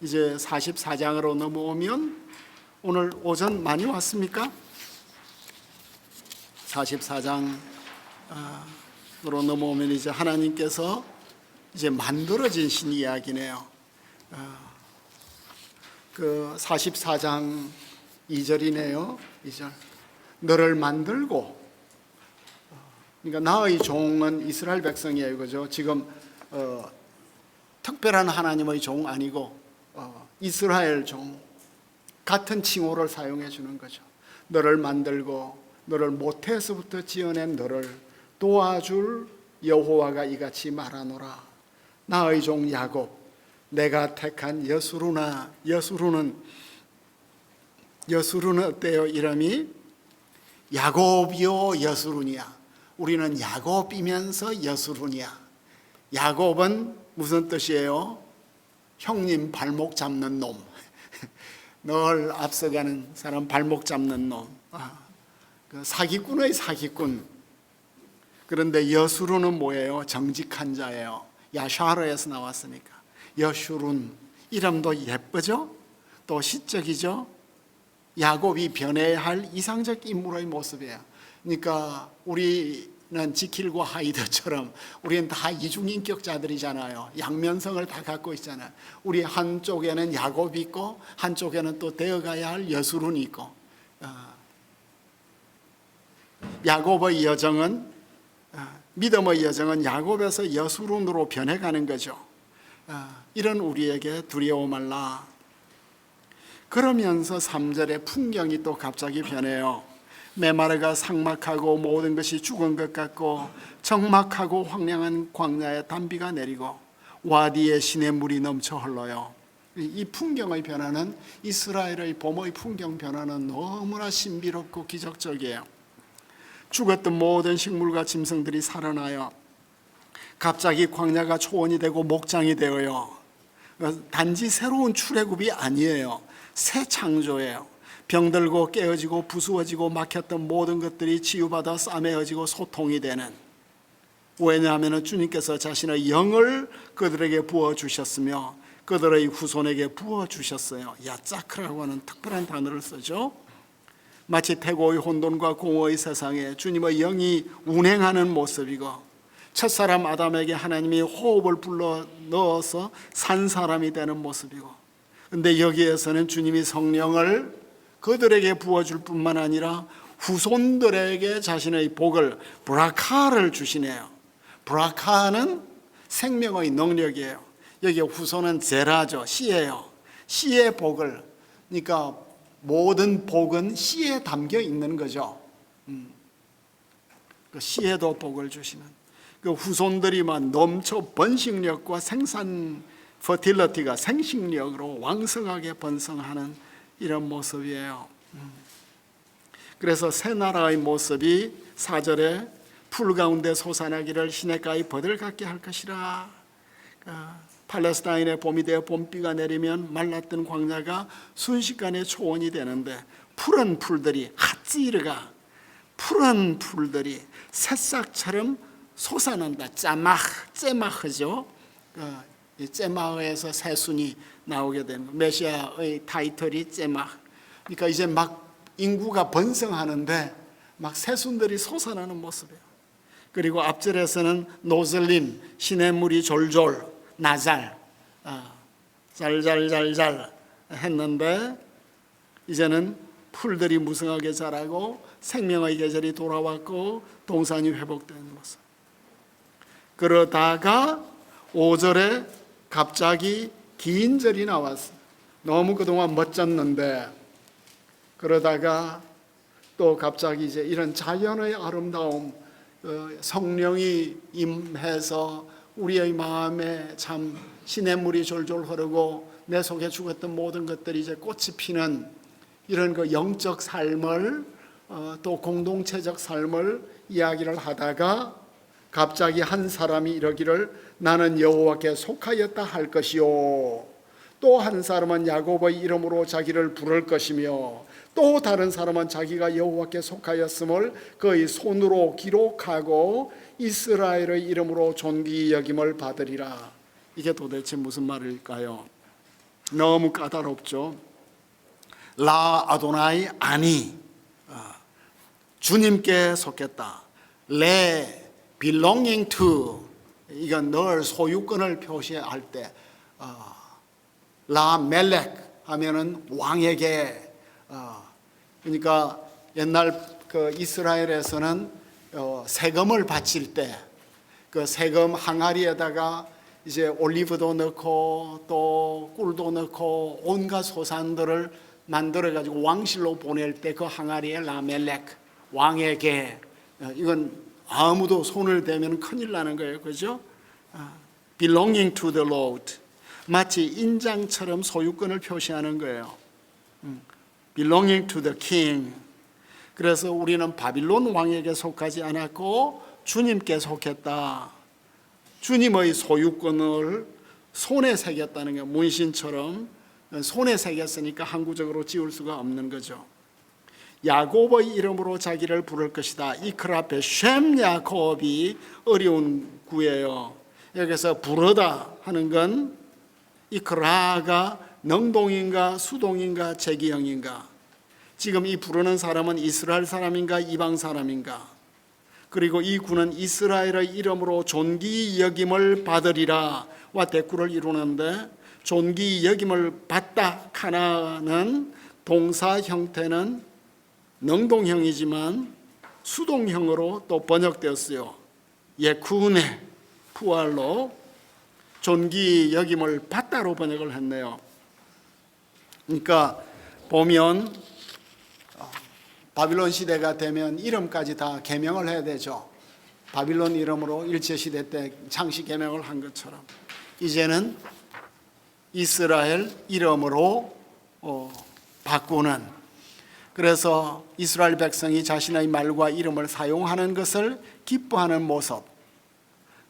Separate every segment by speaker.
Speaker 1: 이제 44장으로 넘어오면 오늘 오전 많이 왔습니까? 44장으로 넘어오면 이제 하나님께서 이제 만들어진 신 이야기네요. 그 44장 2절이네요. 2절. 너를 만들고, 그러니까 나의 종은 이스라엘 백성이에요, 그죠? 지금 특별한 하나님의 종 아니고 이스라엘 종, 같은 칭호를 사용해 주는 거죠. 너를 만들고 너를 모태에서부터 지어낸 너를 도와줄 여호와가 이같이 말하노라. 나의 종 야곱, 내가 택한 여수루나. 여수루는 어때요? 이름이 야곱이요 여수룬이야. 우리는 야곱이면서 여수룬이야. 야곱은 무슨 뜻이에요? 형님 발목 잡는 놈. 늘 앞서가는 사람 발목 잡는 놈. 그 사기꾼의 사기꾼. 그런데 여수룬은 뭐예요? 정직한 자예요. 야샤르에서 나왔으니까. 여수룬 이름도 예쁘죠? 또 시적이죠? 야곱이 변해야 할 이상적 인물의 모습이에요. 그러니까 우리는 지킬과 하이드처럼 우리는 다 이중인격자들이잖아요. 양면성을 다 갖고 있잖아요. 우리 한쪽에는 야곱이 있고 한쪽에는 또 되어가야 할 여수룬이 있고. 야곱의 여정은, 믿음의 여정은 야곱에서 여수룬으로 변해가는 거죠. 이런 우리에게 두려워 말라. 그러면서 3절의 풍경이 또 갑자기 변해요. 메마르가 삭막하고 모든 것이 죽은 것 같고 적막하고 황량한 광야에 단비가 내리고 와디에 시냇물이 넘쳐 흘러요. 이 풍경의 변화는, 이스라엘의 봄의 풍경 변화는 너무나 신비롭고 기적적이에요. 죽었던 모든 식물과 짐승들이 살아나요. 갑자기 광야가 초원이 되고 목장이 되어요. 단지 새로운 출애굽이 아니에요. 새 창조예요. 병들고 깨어지고 부수어지고 막혔던 모든 것들이 치유받아 싸매어지고 소통이 되는. 왜냐하면 주님께서 자신의 영을 그들에게 부어주셨으며 그들의 후손에게 부어주셨어요. 야짜크라고 하는 특별한 단어를 쓰죠. 마치 태고의 혼돈과 공허의 세상에 주님의 영이 운행하는 모습이고, 첫사람 아담에게 하나님이 호흡을 불러 넣어서 산 사람이 되는 모습이고, 근데 여기에서는 주님이 성령을 그들에게 부어줄 뿐만 아니라 후손들에게 자신의 복을, 브라카를 주시네요. 브라카는 생명의 능력이에요. 여기 후손은 제라죠. 씨예요. 씨의 복을, 그러니까 모든 복은 씨에 담겨 있는 거죠. 그 씨에도 복을 주시는, 그 후손들이 막 넘쳐 번식력과 생산 퍼틸러티가 생식력으로 왕성하게 번성하는 이런 모습이에요. 그래서 새 나라의 모습이 4절에 풀 가운데 솟아나기를 시냇가의 버들 같게 할 것이라. 팔레스타인의 봄이 되어 봄비가 내리면 말랐던 광야가 순식간에 초원이 되는데, 푸른 풀들이 핫지르가, 푸른 풀들이 새싹처럼 솟아난다. 째마흐죠. 째마흐에서 새순이 나오게 되는 거. 메시아의 타이틀이 째마흐. 그러니까 이제 막 인구가 번성하는데 막 새순들이 솟아나는 모습이에요. 그리고 앞절에서는 노슬림, 시냇물이 졸졸, 나잘, 잘잘잘잘 했는데, 이제는 풀들이 무성하게 자라고 생명의 계절이 돌아왔고 동산이 회복되는 모습. 그러다가 5절에 갑자기 긴 절이 나왔어요. 너무 그동안 멋졌는데, 그러다가 또 갑자기 이제 이런 자연의 아름다움, 성령이 임해서 우리의 마음에 참 시냇물이 졸졸 흐르고 내 속에 죽었던 모든 것들이 이제 꽃이 피는 이런 그 영적 삶을, 또 공동체적 삶을 이야기를 하다가 갑자기 한 사람이 이러기를 나는 여호와께 속하였다 할 것이요, 또 한 사람은 야곱의 이름으로 자기를 부를 것이며 또 다른 사람은 자기가 여호와께 속하였음을 그의 손으로 기록하고 이스라엘의 이름으로 존귀히 여김을 받으리라. 이게 도대체 무슨 말일까요? 너무 까다롭죠. 라 아도나이 아니, 주님께 속했다. 레 belonging to, 이건 늘 소유권을 표시할 때 라 멜렉 하면은 왕에게, 그러니까 옛날 그 이스라엘에서는 세금을 바칠 때 그 세금 항아리에다가 이제 올리브도 넣고 또 꿀도 넣고 온갖 소산들을 만들어 가지고 왕실로 보낼 때 그 항아리에 라멜렉, 왕에게, 이건 아무도 손을 대면 큰일 나는 거예요. 그죠? belonging to the Lord, 마치 인장처럼 소유권을 표시하는 거예요. belonging to the king. 그래서 우리는 바빌론 왕에게 속하지 않았고 주님께 속했다. 주님의 소유권을 손에 새겼다는 게, 문신처럼 손에 새겼으니까 항구적으로 지울 수가 없는 거죠. 야곱의 이름으로 자기를 부를 것이다. 이크라페 쉔 야곱이 어려운 구예요. 여기서 부르다 하는 건 이크라가 능동인가 수동인가 제기형인가, 지금 이 부르는 사람은 이스라엘 사람인가 이방 사람인가, 그리고 이 구는 이스라엘의 이름으로 존귀 여김을 받으리라 와 대꾸를 이루는데, 존귀 여김을 받다 카나는 동사 형태는 능동형이지만 수동형으로 또 번역되었어요. 예쿠네 푸알로 존귀 여김을 받다로 번역을 했네요. 그러니까 보면 바빌론 시대가 되면 이름까지 다 개명을 해야 되죠. 바빌론 이름으로 일제시대 때 창시 개명을 한 것처럼 이제는 이스라엘 이름으로 바꾸는, 그래서 이스라엘 백성이 자신의 말과 이름을 사용하는 것을 기뻐하는 모습,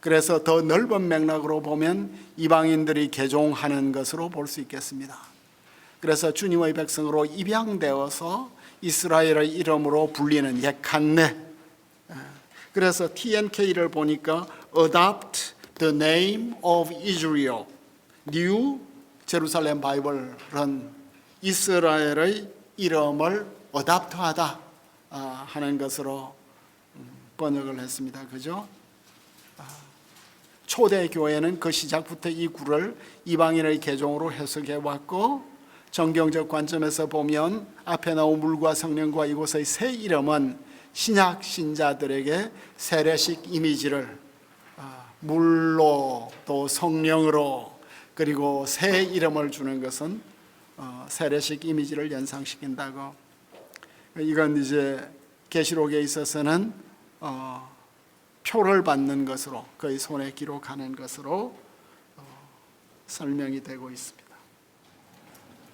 Speaker 1: 그래서 더 넓은 맥락으로 보면 이방인들이 개종하는 것으로 볼 수 있겠습니다. 그래서 주님의 백성으로 입양되어서 이스라엘의 이름으로 불리는 예칸네, 그래서 TNK를 보니까 Adopt the name of Israel, New 제루살렘 바이블은 이스라엘의 이름을 어답트하다 하는 것으로 번역을 했습니다. 그죠? 초대 교회는 그 시작부터 이 구를 이방인의 개종으로 해석해 왔고, 정경적 관점에서 보면 앞에 나온 물과 성령과 이곳의 새 이름은 신약 신자들에게 세례식 이미지를 물로 또 성령으로 그리고 새 이름을 주는 것은 세례식 이미지를 연상시킨다고. 이건 이제 계시록에 있어서는 표를 받는 것으로, 그의 손에 기록하는 것으로 설명이 되고 있습니다.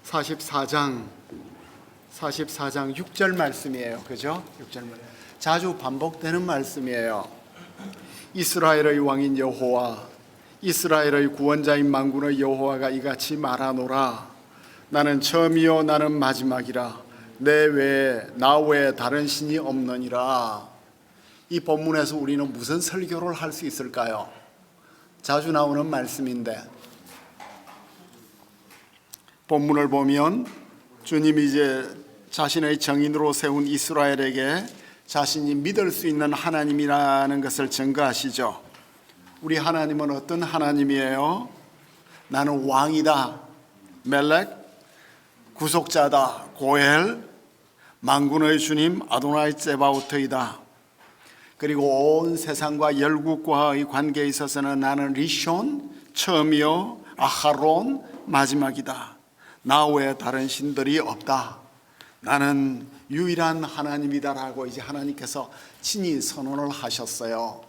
Speaker 1: 44장 6절 말씀이에요. 그죠? 6절 말씀. 자주 반복되는 말씀이에요. 이스라엘의 왕인 여호와, 이스라엘의 구원자인 만군의 여호와가 이같이 말하노라. 나는 처음이요 나는 마지막이라. 나 외에 다른 신이 없느니라. 이 본문에서 우리는 무슨 설교를 할 수 있을까요? 자주 나오는 말씀인데, 본문을 보면 주님이 이제 자신의 정인으로 세운 이스라엘에게 자신이 믿을 수 있는 하나님이라는 것을 증거하시죠. 우리 하나님은 어떤 하나님이에요? 나는 왕이다, 멜렉, 구속자다, 고엘, 만군의 주님 아도나이 ጼ바오트이다. 그리고 온 세상과 열국과의 관계에 있어서는 나는 리숀, 처음이요, 아하론, 마지막이다. 나 외에 다른 신들이 없다. 나는 유일한 하나님이다라고 이제 하나님께서 친히 선언을 하셨어요.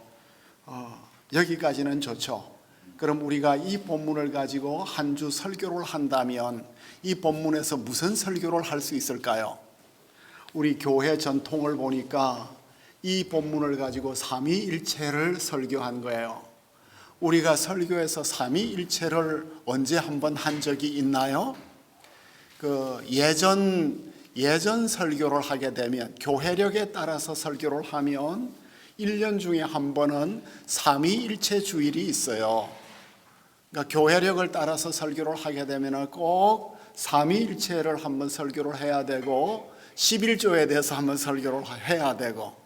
Speaker 1: 여기까지는 좋죠. 그럼 우리가 이 본문을 가지고 한 주 설교를 한다면 이 본문에서 무슨 설교를 할 수 있을까요? 우리 교회 전통을 보니까 이 본문을 가지고 삼위일체를 설교한 거예요. 우리가 설교에서 삼위일체를 언제 한번 한 적이 있나요? 예전 설교를 하게 되면, 교회력에 따라서 설교를 하면 1년 중에 한 번은 삼위일체 주일이 있어요. 그러니까 교회력을 따라서 설교를 하게 되면 꼭 삼위일체를 한번 설교를 해야 되고 11조에 대해서 한번 설교를 해야 되고,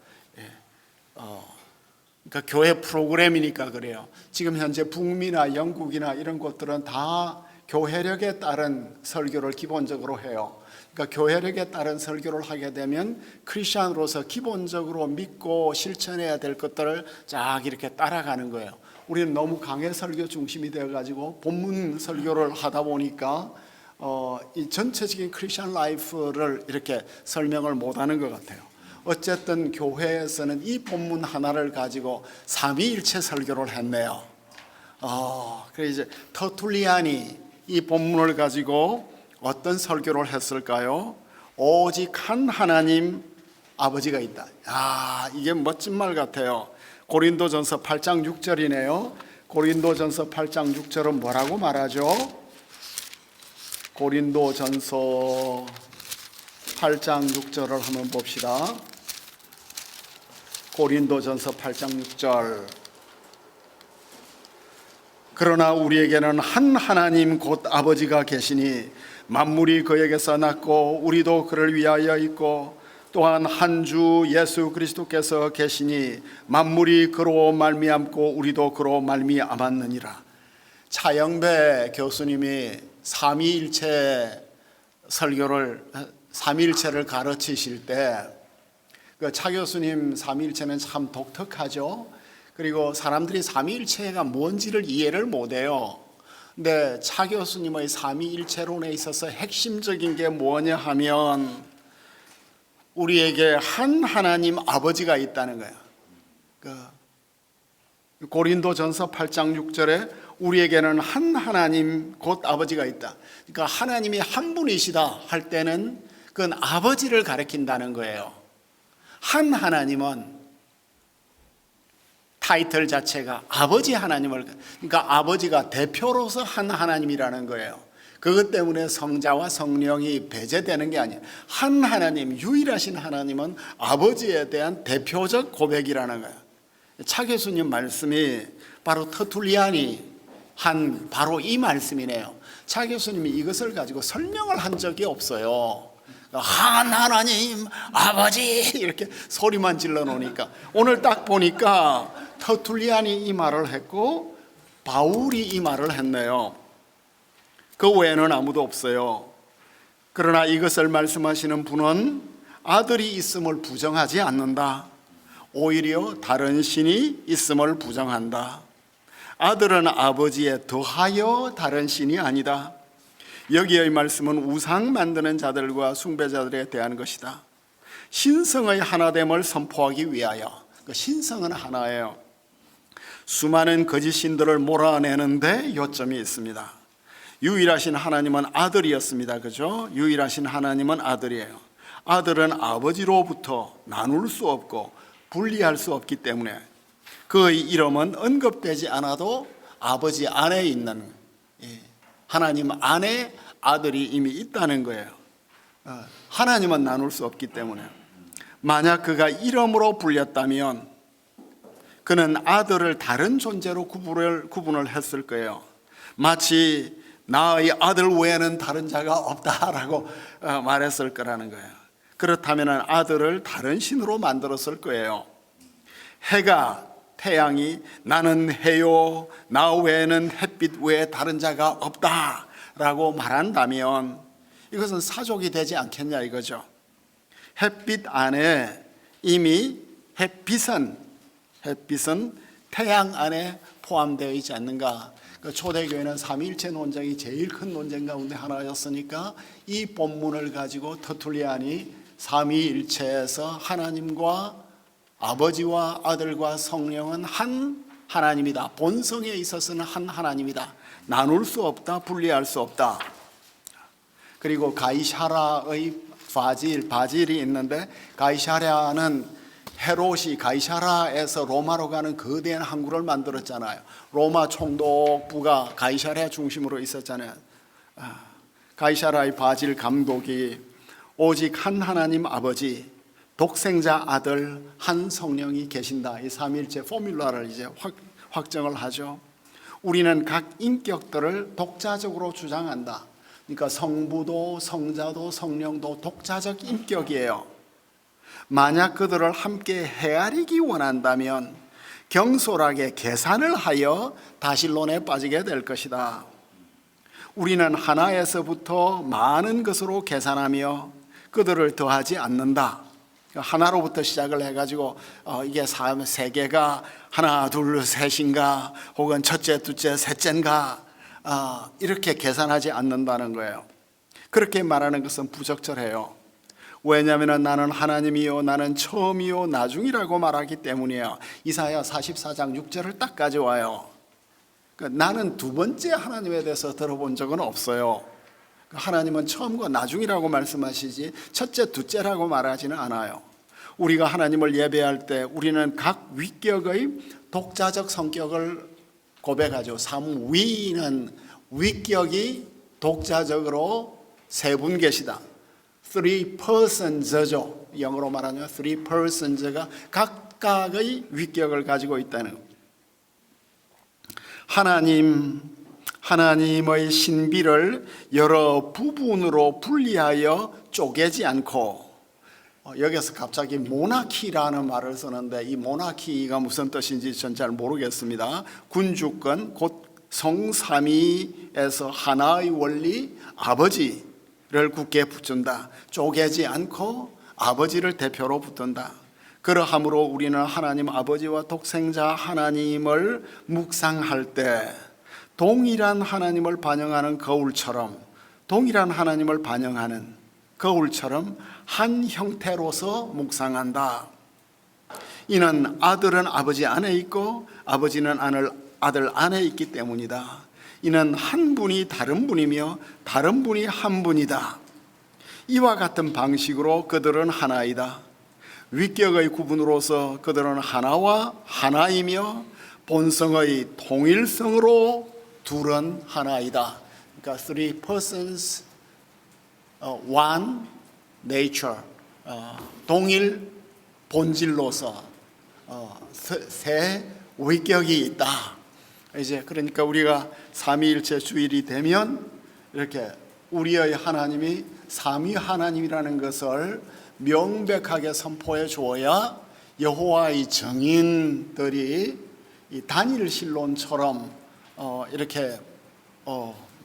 Speaker 1: 그러니까 교회 프로그램이니까 그래요. 지금 현재 북미나 영국이나 이런 곳들은 다 교회력에 따른 설교를 기본적으로 해요. 그러니까 교회력에 따른 설교를 하게 되면 크리스천으로서 기본적으로 믿고 실천해야 될 것들을 쫙 이렇게 따라가는 거예요. 우리는 너무 강해 설교 중심이 되어가지고 본문 설교를 하다 보니까 이 전체적인 크리스천 라이프를 이렇게 설명을 못하는 것 같아요. 어쨌든 교회에서는 이 본문 하나를 가지고 삼위일체 설교를 했네요. 그래서 이제 터툴리안이 이 본문을 가지고 어떤 설교를 했을까요? 오직 한 하나님 아버지가 있다. 이게 멋진 말 같아요. 고린도전서 8장 6절이네요. 고린도전서 8장 6절은 뭐라고 말하죠? 고린도전서 8장 6절을 한번 봅시다. 고린도전서 8장 6절. 그러나 우리에게는 한 하나님 곧 아버지가 계시니 만물이 그에게서 났고 우리도 그를 위하여 있고 또한 한 주 예수 그리스도께서 계시니 만물이 그로 말미암고 우리도 그로 말미암았느니라. 차영배 교수님이 삼위일체 설교를 삼위일체를 가르치실 때 그 차 교수님 삼위일체는 참 독특하죠. 그리고 사람들이 삼위일체가 뭔지를 이해를 못해요. 근데 차 교수님의 삼위일체론에 있어서 핵심적인 게 뭐냐 하면 우리에게 한 하나님 아버지가 있다는 거예요. 고린도전서 8장 6절에 우리에게는 한 하나님 곧 아버지가 있다. 그러니까 하나님이 한 분이시다 할 때는 그건 아버지를 가리킨다는 거예요. 한 하나님은 타이틀 자체가 아버지 하나님을, 그러니까 아버지가 대표로서 한 하나님이라는 거예요. 그것 때문에 성자와 성령이 배제되는 게 아니에요. 한 하나님, 유일하신 하나님은 아버지에 대한 대표적 고백이라는 거예요. 차 교수님 말씀이 바로 터툴리안이 한 바로 이 말씀이네요. 차 교수님이 이것을 가지고 설명을 한 적이 없어요. 한 하나님 아버지 이렇게 소리만 질러 놓으니까 오늘 딱 보니까 터툴리안이 이 말을 했고 바울이 이 말을 했네요. 그 외에는 아무도 없어요. 그러나 이것을 말씀하시는 분은 아들이 있음을 부정하지 않는다. 오히려 다른 신이 있음을 부정한다. 아들은 아버지에 더하여 다른 신이 아니다. 여기의 말씀은 우상 만드는 자들과 숭배자들에 대한 것이다. 신성의 하나됨을 선포하기 위하여. 신성은 하나예요. 수많은 거짓 신들을 몰아내는데 요점이 있습니다. 유일하신 하나님은 아들이었습니다. 그죠? 유일하신 하나님은 아들이에요. 아들은 아버지로부터 나눌 수 없고 분리할 수 없기 때문에 그의 이름은 언급되지 않아도 아버지 안에 있는 하나님 안에 아들이 이미 있다는 거예요. 하나님은 나눌 수 없기 때문에 만약 그가 이름으로 불렸다면 그는 아들을 다른 존재로 구분을 했을 거예요. 마치 나의 아들 외에는 다른 자가 없다라고 말했을 거라는 거예요. 그렇다면 아들을 다른 신으로 만들었을 거예요. 해가 태양이 나는 해요 나 외에는 햇빛 외에 다른 자가 없다라고 말한다면 이것은 사족이 되지 않겠냐 이거죠. 햇빛 안에 이미 햇빛은 태양 안에 포함되어 있지 않는가. 초대교회는 삼위일체 논쟁이 제일 큰 논쟁 가운데 하나였으니까 이 본문을 가지고 터툴리안이 삼위일체에서 하나님과 아버지와 아들과 성령은 한 하나님이다. 본성에 있어서는 한 하나님이다. 나눌 수 없다. 분리할 수 없다. 그리고 가이사라의 바질이 있는데 가이사라는 헤롯이 가이사라에서 로마로 가는 거대한 항구를 만들었잖아요. 로마 총독부가 가이사라 중심으로 있었잖아요. 가이사라의 바질 감독이 오직 한 하나님 아버지 독생자 아들 한 성령이 계신다. 이 삼위일체 포뮬라를 이제 확정을 하죠. 우리는 각 인격들을 독자적으로 주장한다. 그러니까 성부도 성자도 성령도 독자적 인격이에요. 만약 그들을 함께 헤아리기 원한다면 경솔하게 계산을 하여 다신론에 빠지게 될 것이다. 우리는 하나에서부터 많은 것으로 계산하며 그들을 더하지 않는다. 하나로부터 시작을 해가지고 이게 세 개가 하나 둘 셋인가 혹은 첫째 둘째 셋째인가 이렇게 계산하지 않는다는 거예요. 그렇게 말하는 것은 부적절해요. 왜냐하면 나는 하나님이요 나는 처음이요 나중이라고 말하기 때문이에요. 이사야 44장 6절을 딱 가져와요. 나는 두 번째 하나님에 대해서 들어본 적은 없어요. 하나님은 처음과 나중이라고 말씀하시지 첫째 둘째라고 말하지는 않아요. 우리가 하나님을 예배할 때 우리는 각 위격의 독자적 성격을 고백하죠. 삼위는 위격이 독자적으로 세 분 계시다. Three persons죠. 영어로 말하면 three persons가 각각의 위격을 가지고 있다는 겁니다. 하나님의 신비를 여러 부분으로 분리하여 쪼개지 않고, 여기서 갑자기 모나키라는 말을 쓰는데 이 모나키가 무슨 뜻인지 전 잘 모르겠습니다. 군주권 곧 성삼위에서 하나의 원리 아버지를 굳게 붙든다. 쪼개지 않고 아버지를 대표로 붙든다. 그러함으로 우리는 하나님 아버지와 독생자 하나님을 묵상할 때 동일한 하나님을 반영하는 거울처럼, 동일한 하나님을 반영하는 거울처럼 한 형태로서 묵상한다. 이는 아들은 아버지 안에 있고 아버지는 아들 안에 있기 때문이다. 이는 한 분이 다른 분이며 다른 분이 한 분이다. 이와 같은 방식으로 그들은 하나이다. 위격의 구분으로서 그들은 하나와 하나이며 본성의 통일성으로 둘은 하나이다. 그러니까 three persons, one nature, 동일 본질로서 세 위격이 있다. 이제 그러니까 우리가 삼위일체 주일이 되면 이렇게 우리의 하나님이 삼위 하나님이라는 것을 명백하게 선포해 주어야 여호와의 증인들이 이 단일 신론처럼 이렇게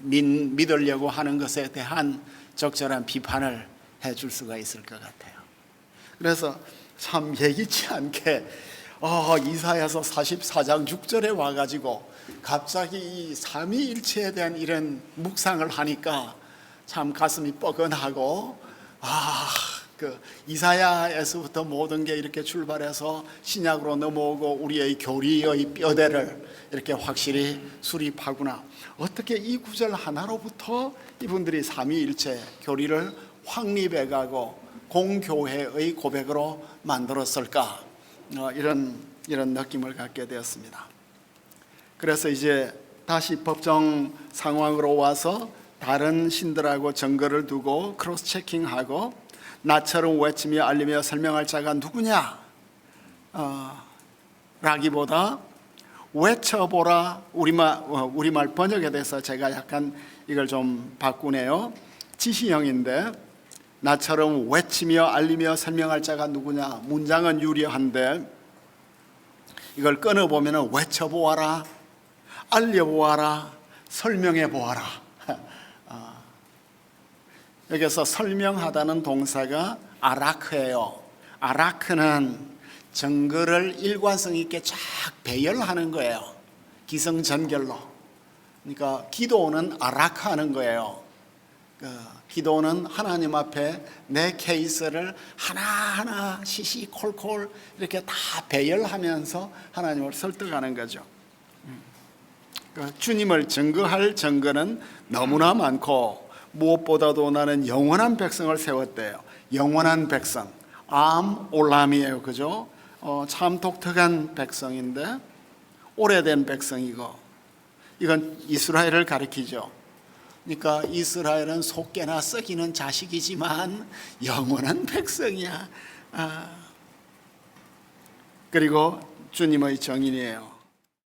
Speaker 1: 믿으려고 하는 것에 대한 적절한 비판을 해줄 수가 있을 것 같아요. 그래서 참 예기치 않게 이사야서 44장 6절에 와가지고 갑자기 이 삼위일체에 대한 이런 묵상을 하니까 참 가슴이 뻐근하고 그 이사야에서부터 모든 게 이렇게 출발해서 신약으로 넘어오고 우리의 교리의 뼈대를 이렇게 확실히 수립하구나. 어떻게 이 구절 하나로부터 이분들이 삼위일체 교리를 확립해가고 공교회의 고백으로 만들었을까? 이런 느낌을 갖게 되었습니다. 그래서 이제 다시 법정 상황으로 와서 다른 신들하고 증거를 두고 크로스 체킹하고 나처럼 외치며 알리며 설명할 자가 누구냐? 라기보다 외쳐보라. 우리말 번역에 대해서 제가 약간 이걸 좀 바꾸네요. 지시형인데 나처럼 외치며 알리며 설명할 자가 누구냐? 문장은 유려한데 이걸 끊어보면 외쳐보아라, 알려보아라, 설명해보아라. 여기서 설명하다는 동사가 아라크예요. 아라크는 증거를 일관성 있게 쫙 배열하는 거예요. 기성전결로. 그러니까 기도는 아라크하는 거예요. 기도는 하나님 앞에 내 케이스를 하나하나 시시콜콜 이렇게 다 배열하면서 하나님을 설득하는 거죠. 주님을 증거할 증거는 너무나 많고 무엇보다도 나는 영원한 백성을 세웠대요. 영원한 백성, 올람이에요, 그죠? 참 독특한 백성인데 오래된 백성이고 이건 이스라엘을 가리키죠. 그러니까 이스라엘은 속개나 썩이는 자식이지만 영원한 백성이야. 그리고 주님의 정인이에요.